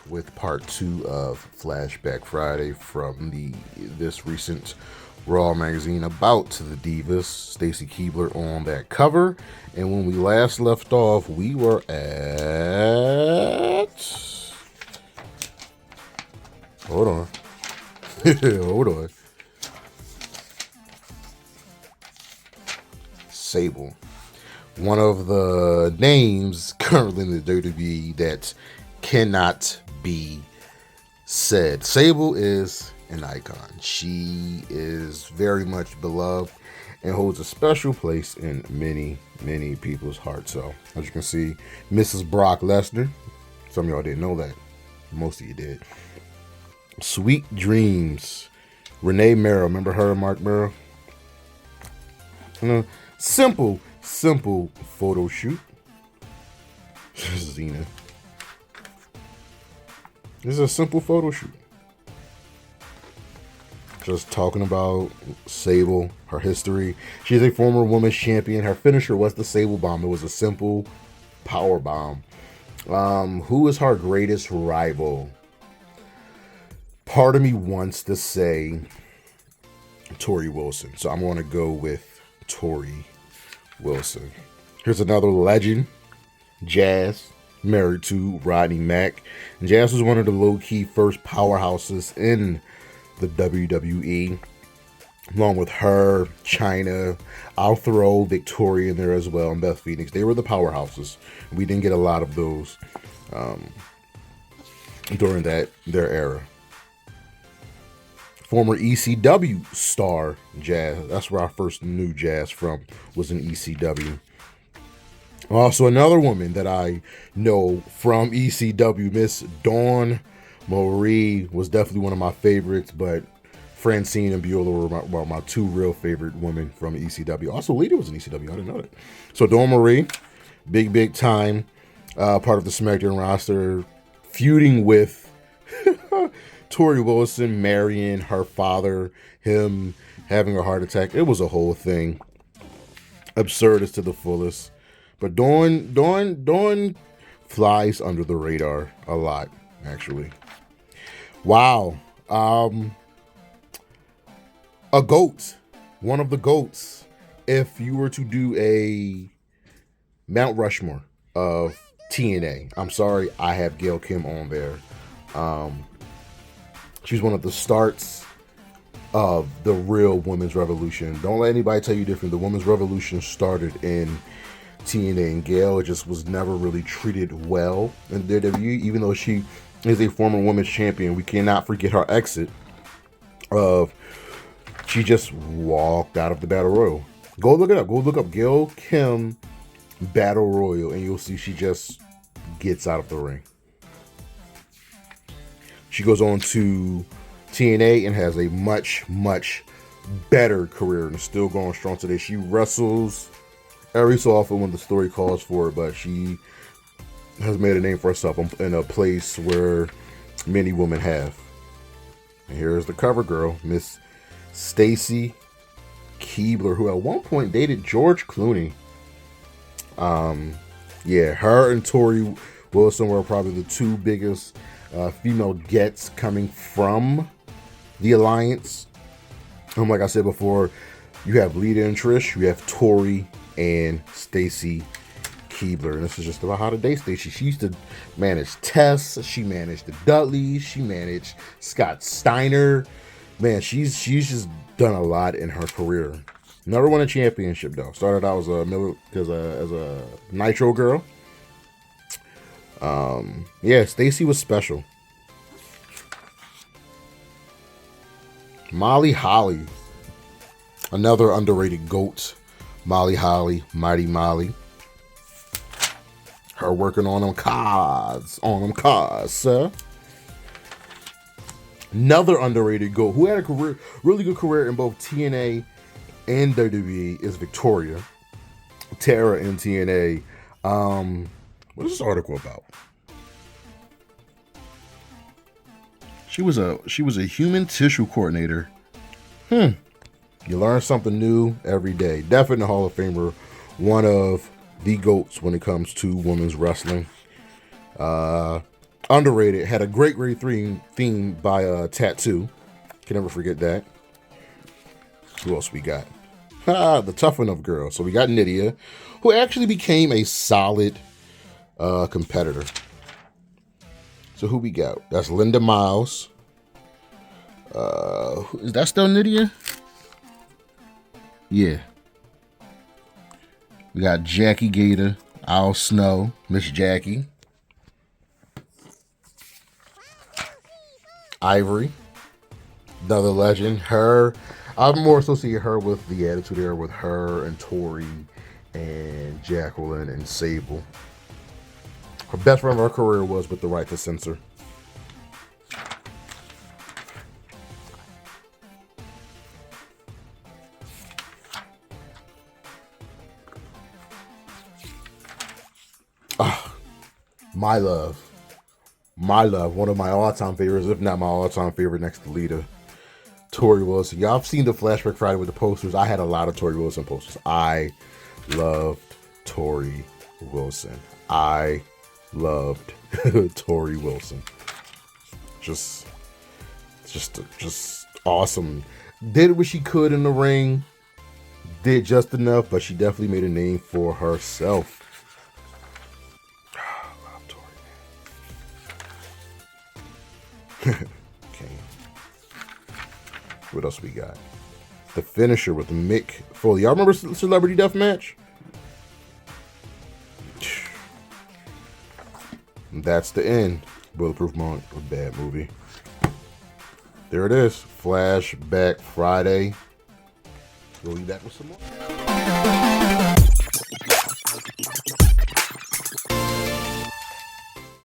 with part 2 of Flashback Friday from this recent Raw magazine about the Divas. Stacy Keibler on that cover, and when we last left off, we were at. Hold on. Hold on. Sable. One of the names currently in the WWE that cannot be said. Sable is an icon. She is very much beloved and holds a special place in many, many people's hearts. So, as you can see, Mrs. Brock Lesnar. Some of y'all didn't know that. Most of you did. Sweet Dreams. Renee Merrill. Remember her and Mark Merrill? Simple photo shoot. Xena. This is a simple photo shoot. Just talking about Sable, her history. She's a former women's champion. Her finisher was the Sable Bomb. It was a simple power bomb. Who is her greatest rival? Part of me wants to say Tori Wilson. So I'm going to go with Tori Wilson. Here's another legend, Jazz, married to Rodney Mack. Jazz was one of the low-key first powerhouses in the WWE, along with her, Chyna. I'll throw Victoria in there as well, and Beth Phoenix. They were the powerhouses. We didn't get a lot of those during their era. Former ECW star Jazz. That's where I first knew Jazz from, was in ECW. Also, another woman that I know from ECW, Miss Dawn Marie, was definitely one of my favorites, but Francine and Beulah were my two real favorite women from ECW. Also, Lita was in ECW. I didn't know that. So, Dawn Marie, big time, part of the SmackDown roster, feuding with Tori Wilson, marrying her father, him having a heart attack. It was a whole thing. Absurdist to the fullest. But Dawn flies under the radar a lot, actually. Wow. A GOAT. One of the GOATs. If you were to do a Mount Rushmore of TNA, I'm sorry, I have Gail Kim on there. She's one of the starts of the real women's revolution. Don't let anybody tell you different. The women's revolution started in TNA, and Gail just was never really treated well in WWE, even though she is a former women's champion. We cannot forget her exit of, she just walked out of the Battle Royal. Go look it up. Go look up Gail Kim Battle Royal, and you'll see she just gets out of the ring. She goes on to TNA and has a much better career and is still going strong today. She wrestles every so often when the story calls for it, but she has made a name for herself in a place where many women have. And here's the cover girl, Miss Stacy Keibler, who at one point dated George Clooney. Yeah, her and Tori Wilson were probably the two biggest female gets coming from the alliance. Like I said before, you have Lita and Trish, you have Tori and Stacy Keibler, and this is just about how to date Stacy. She used to manage Tess, she managed the Dudleys, she managed Scott Steiner. Man, she's just done a lot in her career. Never won a championship though. Started out as a Nitro girl. Yeah, Stacy was special. Molly Holly, another underrated GOAT. Molly Holly, Mighty Molly. Her working on them cars, sir. Another underrated GOAT who had a really good career in both TNA and WWE is Victoria. Tara in TNA. What is this article about? She was a human tissue coordinator. You learn something new every day. Definitely Hall of Famer. One of the GOATs when it comes to women's wrestling. Underrated. Had a great theme by Tattoo. Can never forget that. Who else we got? The Tough Enough Girl. So we got Nydia, who actually became a solid competitor. So who we got? That's Linda Miles. Is that still Nydia? Yeah. We got Jackie Gator, Al Snow, Miss Jackie. Ivory, another legend. Her, I'm more associated her with the Attitude Era, with her and Tori and Jacqueline and Sable. Her best run of her career was with the Right to Censor. My Love. My Love, one of my all-time favorites, if not my all-time favorite next to Lita. Tori Wilson. Y'all have seen the Flashback Friday with the posters. I had a lot of Tori Wilson posters. I loved Tori Wilson. I loved Tori Wilson. Just awesome. Did what she could in the ring. Did just enough, but she definitely made a name for herself. Okay. What else we got? The finisher with Mick Foley. Y'all remember Celebrity Deathmatch? That's the end. Bulletproof Monk, a bad movie. There it is. Flashback Friday. We'll be back with some more.